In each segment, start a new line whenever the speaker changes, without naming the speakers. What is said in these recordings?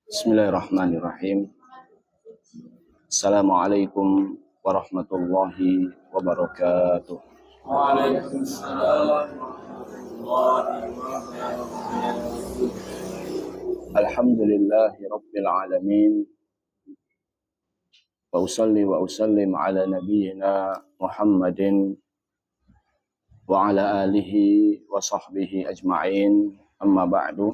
Bismillahirrahmanirrahim. Assalamualaikum warahmatullahi wabarakatuh.
Waalaikumsalam warahmatullahi wabarakatuh.
Alhamdulillahi rabbil alamin. Wa usalli wa usallim ala nabiyyina Muhammadin wa ala alihi wa sahbihi ajma'in. Amma ba'du.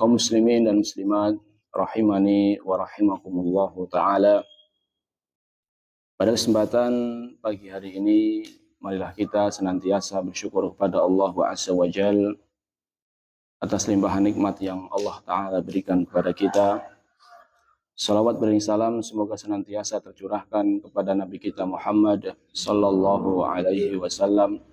Kaum muslimin dan muslimat rahimani wa rahimakumullahu ta'ala. Pada kesempatan pagi hari ini, marilah kita senantiasa bersyukur kepada Allah Azza wa Jalla atas limpahan nikmat yang Allah Ta'ala berikan kepada kita. Salawat beriring salam semoga senantiasa tercurahkan kepada Nabi kita Muhammad sallallahu alaihi wasallam,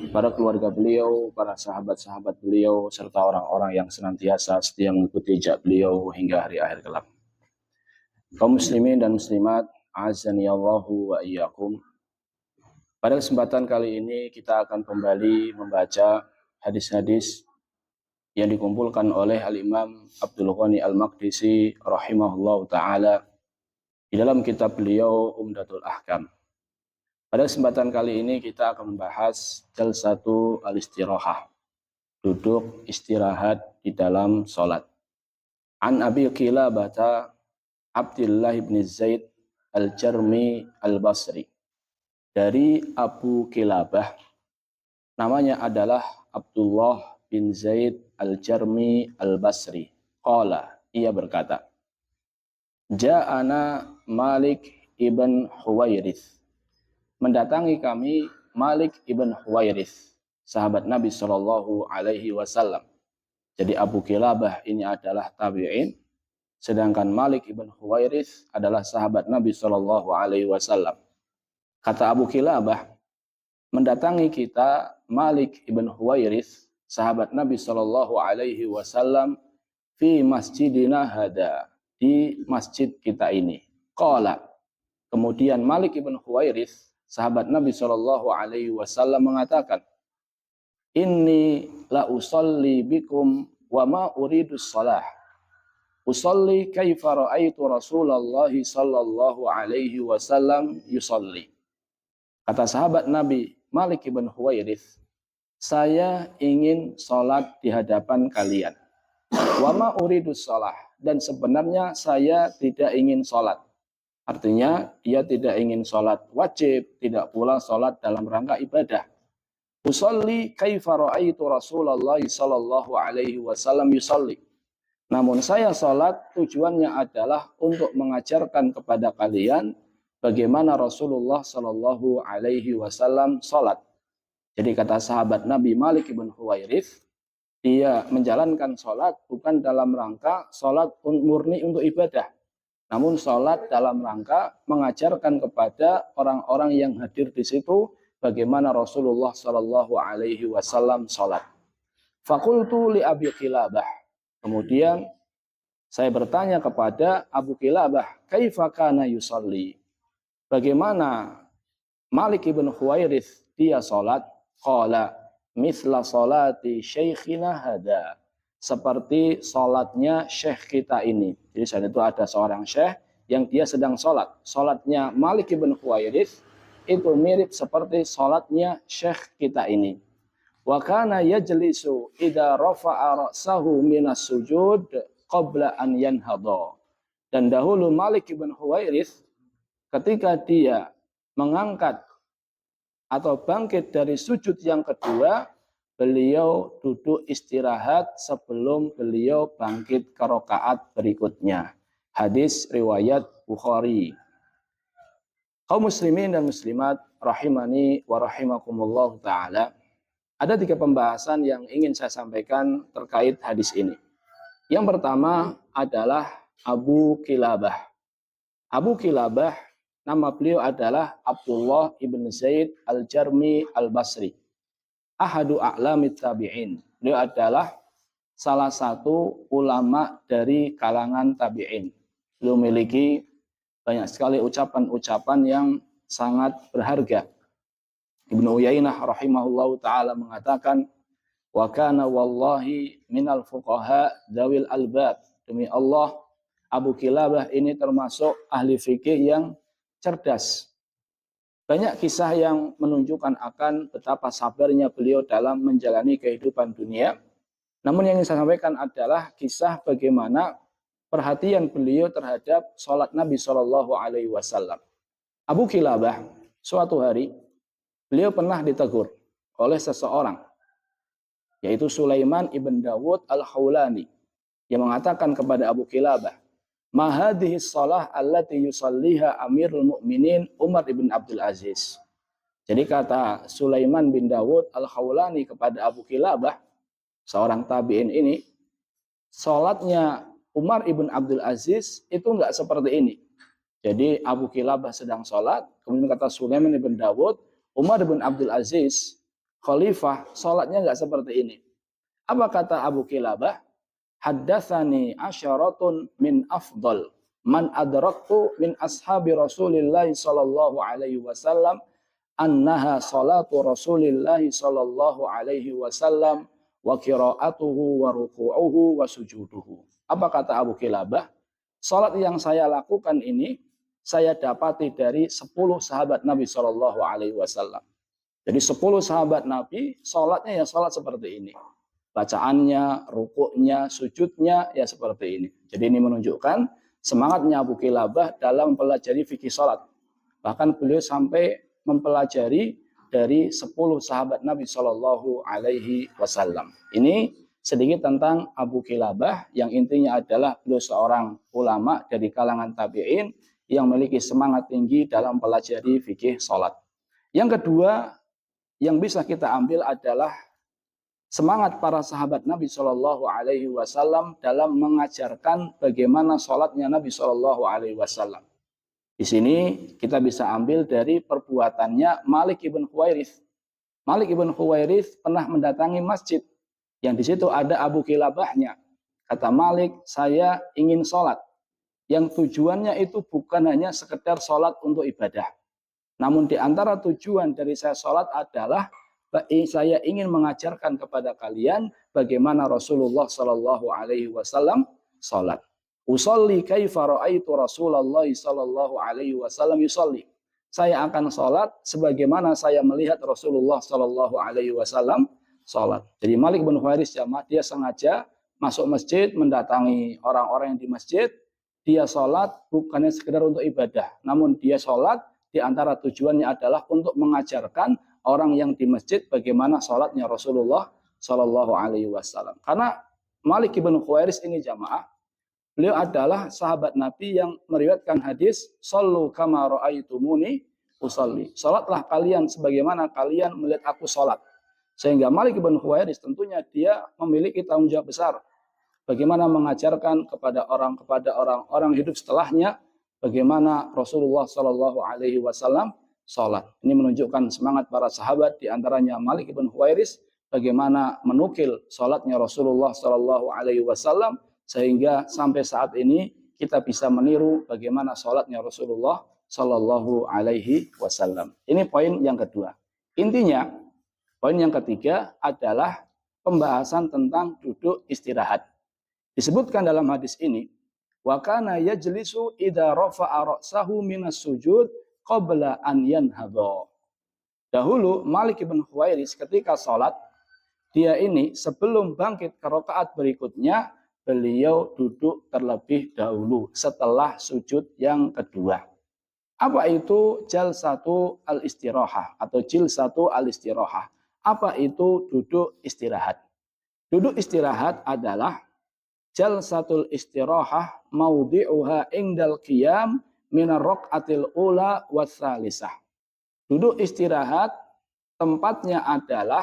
para keluarga beliau, para sahabat-sahabat beliau, serta orang-orang yang senantiasa setia mengikuti jejak beliau hingga hari akhir kelak. Kaum muslimin dan muslimat, azani Allahu wa iyyakum. Pada kesempatan kali ini kita akan kembali membaca hadis-hadis yang dikumpulkan oleh Al-Imam Abdul Ghani Al-Maqdisi rahimahullahu ta'ala di dalam kitab beliau Umdatul Ahkam. Pada kesempatan kali ini kita akan membahas jalsatu al-istirahah, duduk istirahat di dalam sholat. An Abi Qilabah Abdullah bin Zaid al-Jarmi al-Basri. Dari Abu Qilabah, namanya adalah Abdullah bin Zaid al-Jarmi al-Basri. Qala, ia berkata, Ja'ana Malik ibn Huwairith. Mendatangi kami Malik ibn Huwairith, sahabat Nabi Shallallahu alaihi wasallam. Jadi Abu Qilabah ini adalah tabi'in, sedangkan Malik ibn Huwairith adalah sahabat Nabi Shallallahu alaihi wasallam. Kata Abu Qilabah, mendatangi kita Malik ibn Huwairith, sahabat Nabi Shallallahu alaihi wasallam, fi masjidina hada, di masjid kita ini. Qala, kemudian Malik ibn Huwairith, sahabat Nabi Shallallahu alaihi wasallam mengatakan, Inni la usalli bikum wa ma uridu shalah. Usalli kaifa ra'aitu Rasulullah sallallahu alaihi wasallam yusalli. Kata sahabat Nabi Malik ibn Huwairith, saya ingin sholat di hadapan kalian. Wa ma uridu shalah, dan sebenarnya saya tidak ingin sholat. Artinya dia tidak ingin sholat wajib, tidak pula sholat dalam rangka ibadah. Usolli kaifa ra'aitu Rasulullah sallallahu alaihi wasallam yusolli. Namun saya sholat tujuannya adalah untuk mengajarkan kepada kalian bagaimana Rasulullah sallallahu alaihi wasallam sholat. Jadi kata sahabat Nabi Malik ibn Huwairith, dia menjalankan sholat bukan dalam rangka sholat murni untuk ibadah, namun sholat dalam rangka mengajarkan kepada orang-orang yang hadir di situ bagaimana Rasulullah Shallallahu Alaihi Wasallam sholat. Fakultu li Abi Qilabah. Kemudian saya bertanya kepada Abu Qilabah, kaifa kana yusalli? Bagaimana Malik ibn Huwairith dia sholat? Qala mithla sholati syekhina hada. Seperti sholatnya syekh kita ini. Jadi saat itu ada seorang syekh yang dia sedang sholat. Sholatnya Malik ibn Huwairith itu mirip seperti sholatnya syekh kita ini. Wa kana yajlisu idza rafa'a ra'sahu minas sujud qabla an yanhadha. Dan dahulu Malik ibn Huwairith ketika dia mengangkat atau bangkit dari sujud yang kedua, beliau duduk istirahat sebelum beliau bangkit ke rakaat berikutnya. Hadis riwayat Bukhari. Kaum muslimin dan muslimat rahimani wa rahimakumullah ta'ala. Ada 3 pembahasan yang ingin saya sampaikan terkait hadis ini. Yang pertama adalah Abu Qilabah. Abu Qilabah, nama beliau adalah Abdullah ibn Zaid al-Jarmi al-Basri. Ahadu a'lamit tabi'in. Beliau adalah salah satu ulama dari kalangan tabi'in. Beliau memiliki banyak sekali ucapan-ucapan yang sangat berharga. Ibnu Uyainah rahimahullahu ta'ala mengatakan, Wa kana wallahi minal fuqaha dzawil albab. Demi Allah, Abu Kilabah ini termasuk ahli fikih yang cerdas. Banyak kisah yang menunjukkan akan betapa sabarnya beliau dalam menjalani kehidupan dunia. Namun yang ingin saya sampaikan adalah kisah bagaimana perhatian beliau terhadap sholat Nabi Shallallahu Alaihi Wasallam. Abu Kilabah suatu hari beliau pernah ditegur oleh seseorang, yaitu Sulaiman ibn Dawud al-Khawlani, yang mengatakan kepada Abu Kilabah, "Ma hadhihi shalah allati yusalliha Amirul Mukminin Umar ibn Abdul Aziz." Jadi kata Sulaiman bin Dawud al-Khawlani kepada Abu Kilabah, seorang tabi'in ini, salatnya Umar ibn Abdul Aziz itu enggak seperti ini. Jadi Abu Kilabah sedang salat, kemudian kata Sulaiman ibn Dawud, Umar ibn Abdul Aziz, khalifah, salatnya enggak seperti ini. Apa kata Abu Kilabah? Haddatsani asyaratun min afdal man adraktu min ashabi Rasulillah sallallahu alaihi wasallam annaha salatu Rasulillah sallallahu alaihi wasallam wa qiraatuhu wa ruku'uhu wa sujuduhu. Apa kata Abu Kilabah? Salat yang saya lakukan ini saya dapati dari 10 sahabat Nabi sallallahu alaihi wasallam. Jadi 10 sahabat Nabi salatnya ya salat seperti ini. Bacaannya, rukuknya, sujudnya ya seperti ini. Jadi ini menunjukkan semangatnya Abu Kilabah dalam mempelajari fikih salat. Bahkan beliau sampai mempelajari dari 10 sahabat Nabi Shallallahu Alaihi Wasallam. Ini sedikit tentang Abu Kilabah, yang intinya adalah beliau seorang ulama dari kalangan tabi'in yang memiliki semangat tinggi dalam mempelajari fikih salat. Yang kedua yang bisa kita ambil adalah semangat para sahabat Nabi Shallallahu Alaihi Wasallam dalam mengajarkan bagaimana sholatnya Nabi Shallallahu Alaihi Wasallam. Di sini kita bisa ambil dari perbuatannya Malik ibn Huwairits. Malik ibn Huwairits pernah mendatangi masjid yang di situ ada Abu Kilabahnya. Kata Malik, saya ingin sholat. Yang tujuannya itu bukan hanya sekedar sholat untuk ibadah. Namun di antara tujuan dari saya sholat adalah saya ingin mengajarkan kepada kalian bagaimana Rasulullah Shallallahu Alaihi Wasallam salat. Usolli kaifa ra'aitu Rasulullah Shallallahu Alaihi Wasallam yusolli. Saya akan salat sebagaimana saya melihat Rasulullah Shallallahu Alaihi Wasallam salat. Jadi Malik bin Huwairits jamaah, dia sengaja masuk masjid, mendatangi orang-orang yang di masjid. Dia salat bukannya sekedar untuk ibadah, namun dia salat di antara tujuannya adalah untuk mengajarkan orang yang di masjid bagaimana sholatnya Rasulullah Shallallahu Alaihi Wasallam. Karena Malik bin Huwairits ini jamaah, beliau adalah sahabat Nabi yang meriwayatkan hadis "Shallu kama ra'aitumuni usolli." Sholatlah kalian sebagaimana kalian melihat aku sholat. Sehingga Malik bin Huwairits tentunya dia memiliki tanggung jawab besar bagaimana mengajarkan kepada orang-orang hidup setelahnya bagaimana Rasulullah Shallallahu Alaihi Wasallam sholat. Ini menunjukkan semangat para sahabat, di antaranya Malik bin Huwairits, bagaimana menukil sholatnya Rasulullah Shallallahu Alaihi Wasallam sehingga sampai saat ini kita bisa meniru bagaimana sholatnya Rasulullah Shallallahu Alaihi Wasallam. Ini poin yang kedua. Intinya, poin yang ketiga adalah pembahasan tentang duduk istirahat. Disebutkan dalam hadis ini, wa kana yajlisu idza rafa'a ra'sahu minas sujud qabla an yanhadha. Dahulu Malik bin Huwairits ketika sholat, dia ini sebelum bangkit ke rakaat berikutnya, beliau duduk terlebih dahulu setelah sujud yang kedua. Apa itu jalsatu al-istirahah atau jilsatu al-istirahah? Apa itu duduk istirahat? Duduk istirahat adalah jalsatul istirahah maudhi'uha indal qiyam minar raqatil ula watsalisah. Duduk istirahat tempatnya adalah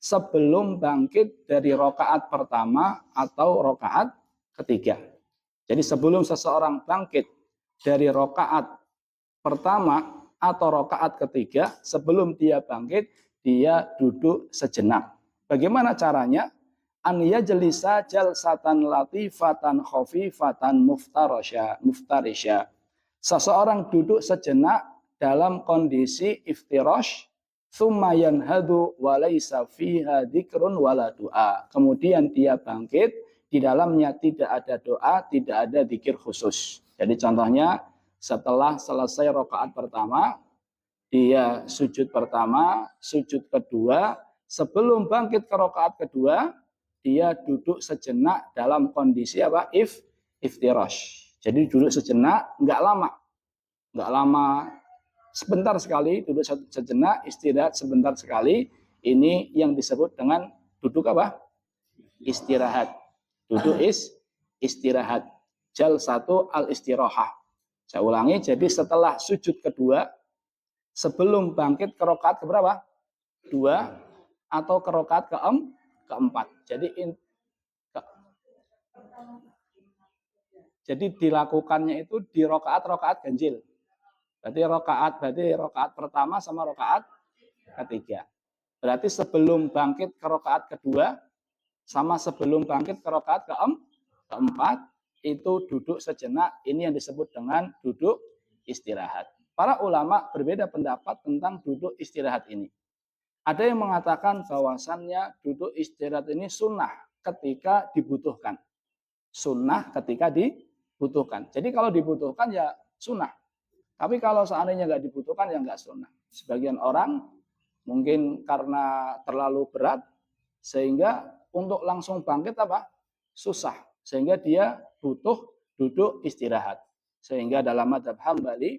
sebelum bangkit dari rakaat pertama atau rakaat ketiga. Jadi sebelum seseorang bangkit dari rakaat pertama atau rakaat ketiga, sebelum dia bangkit, dia duduk sejenak. Bagaimana caranya? An yajlisa jalsatan latifatan khafifatan muftarisha. Seseorang duduk sejenak dalam kondisi iftirash, Tsumma yanhadu wa laisa fiha dzikrun wala du'a. Kemudian dia bangkit, di dalamnya tidak ada doa, tidak ada zikir khusus. Jadi contohnya setelah selesai rakaat pertama, dia sujud pertama, sujud kedua, sebelum bangkit ke rakaat kedua, dia duduk sejenak dalam kondisi apa? Iftirash. Jadi duduk sejenak, nggak lama, sebentar sekali, duduk sejenak, istirahat sebentar sekali. Ini yang disebut dengan duduk apa? Istirahat. Duduk istirahat. Jalsatu al-istirahah. Saya ulangi, jadi setelah sujud kedua, sebelum bangkit ke rakaat keberapa? 2 atau ke rakaat keempat. Jadi dilakukannya itu di rakaat ganjil. Berarti rakaat pertama sama rakaat ketiga. Berarti sebelum bangkit ke rakaat kedua sama sebelum bangkit ke rakaat keempat itu duduk sejenak. Ini yang disebut dengan duduk istirahat. Para ulama berbeda pendapat tentang duduk istirahat ini. Ada yang mengatakan bahwasannya duduk istirahat ini sunnah ketika dibutuhkan. Sunnah ketika dibutuhkan. Jadi kalau dibutuhkan ya sunnah. Tapi kalau seandainya nggak dibutuhkan ya nggak sunnah. Sebagian orang mungkin karena terlalu berat sehingga untuk langsung bangkit apa? Susah. Sehingga dia butuh duduk istirahat. Sehingga dalam mazhab Hambali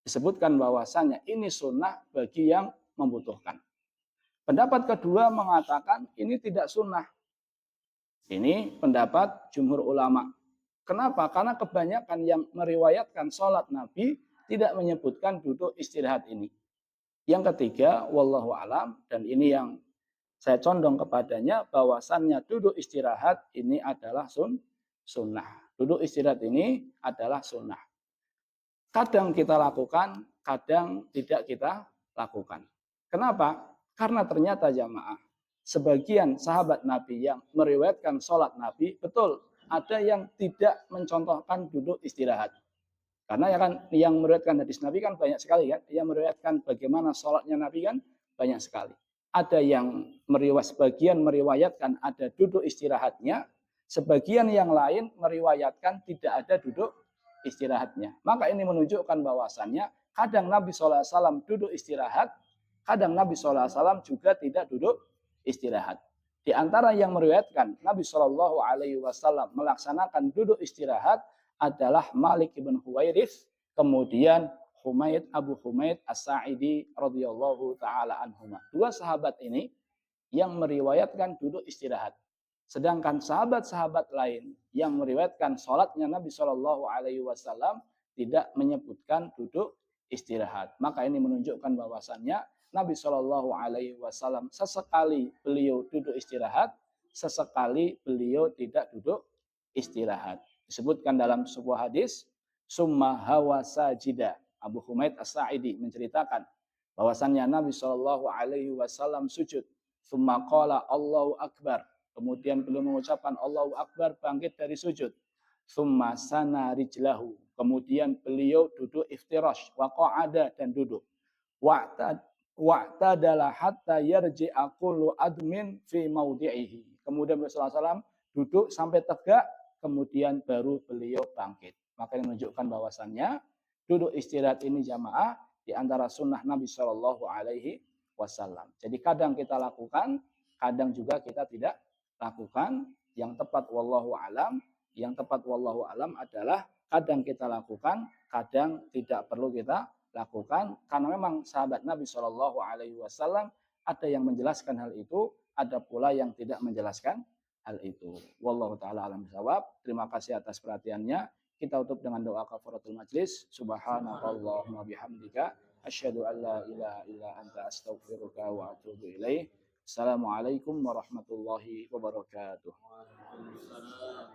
disebutkan bahwasannya ini sunnah bagi yang membutuhkan. Pendapat kedua mengatakan ini tidak sunnah. Ini pendapat jumhur ulama. Kenapa? Karena kebanyakan yang meriwayatkan sholat Nabi tidak menyebutkan duduk istirahat ini. Yang ketiga, wallahu alam, dan ini yang saya condong kepadanya, bahwasannya duduk istirahat ini adalah sunnah. Duduk istirahat ini adalah sunnah. Kadang kita lakukan, kadang tidak kita lakukan. Kenapa? Karena ternyata jamaah, sebagian sahabat Nabi yang meriwayatkan sholat Nabi, betul, ada yang tidak mencontohkan duduk istirahat. Karena ya kan yang meriwayatkan hadis Nabi kan banyak sekali kan, yang meriwayatkan bagaimana sholatnya Nabi kan banyak sekali. Ada yang sebagian meriwayatkan ada duduk istirahatnya, sebagian yang lain meriwayatkan tidak ada duduk istirahatnya. Maka ini menunjukkan bahwasannya kadang Nabi SAW duduk istirahat, kadang Nabi SAW juga tidak duduk istirahat. Di antara yang meriwayatkan Nabi SAW melaksanakan duduk istirahat adalah Malik ibn Huwairits, kemudian Abu Humaid As-Sa'idi radhiyallahu taala anhuma. Dua sahabat ini yang meriwayatkan duduk istirahat. Sedangkan sahabat-sahabat lain yang meriwayatkan sholatnya Nabi SAW tidak menyebutkan duduk istirahat. Maka ini menunjukkan bahwasannya Nabi SAW sesekali beliau duduk istirahat, sesekali beliau tidak duduk istirahat. Disebutkan dalam sebuah hadis, summa hawa sajida. Abu Humaid As-Sa'idi menceritakan bahwasannya Nabi SAW sujud. Summa qala Allahu Akbar. Kemudian beliau mengucapkan Allahu Akbar, bangkit dari sujud. Summa sana rijlahu. Kemudian beliau duduk iftirash, wa qa'ada, dan duduk. Wa'tadala hatta yarji'a kullu admin fi mawdi'ihi. Kemudian Rasulullah SAW duduk sampai tegak, kemudian baru beliau bangkit. Maka ini menunjukkan bahwasannya duduk istirahat ini jamaah di antara sunnah Nabi SAW. Jadi kadang kita lakukan, kadang juga kita tidak lakukan. Yang tepat wallahu alam adalah kadang kita lakukan, kadang tidak perlu kita lakukan, karena memang sahabat Nabi SAW ada yang menjelaskan hal itu, ada pula yang tidak menjelaskan hal itu. Wallahu taala alam bisawab. Terima kasih atas perhatiannya. Kita tutup dengan doa kafaratul majlis. Subhanakallahumma bihamdika asyhadu an la ilaha illa anta astaghfiruka wa atubu ilaih. Assalamualaikum warahmatullahi wabarakatuh.
Waalaikumsalam.